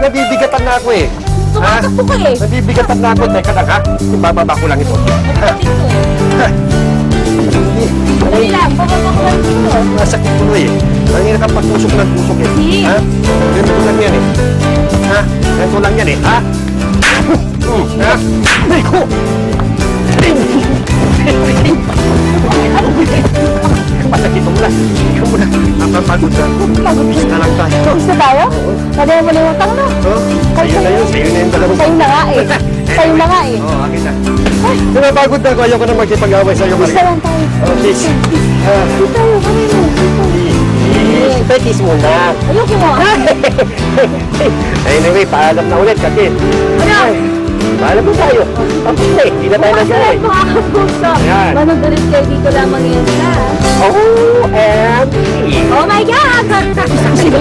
nabibigatan na ako eh. Tumakas po ka eh. Nabibigatan na ako. Teka lang ha. Ibababa ko lang ito. Kapatid ko eh. Dali lang, bababa ko lang dito. Masakit ko eh. Nangina ka pagtusok ng tusok eh. Sige. Ha? Ganito lang yan eh. Ha? Ganito lang yan eh. Ha? Ha? Ay ko! Masakit mo muna. Ikaw muna. Napapagod na. Pagod Tapos na lang tayo. Tapos na tayo? Pwede mo na yung utang na. Oh, sa'yo na yun. Sa'yo na yung dalawang. Sa'yo na nga eh. Sa'yo na nga eh. Oo, akin na. Napapagod na ako. Ayoko na magkipag-away sa'yo. Isa lang tayo. Oh, please. Dito tayo, kami mo. Please. Petis muna. Ayoko mo. Anyway, paalam na ulit kasi. Ano? Paalam na tayo. Tapos na eh. Hindi na tayo Kasi nagsaray. mga kapuso. Ayan. Manood ulit kayo dito lamang yan sa... Oh, and... Oh my God! Saksi mo.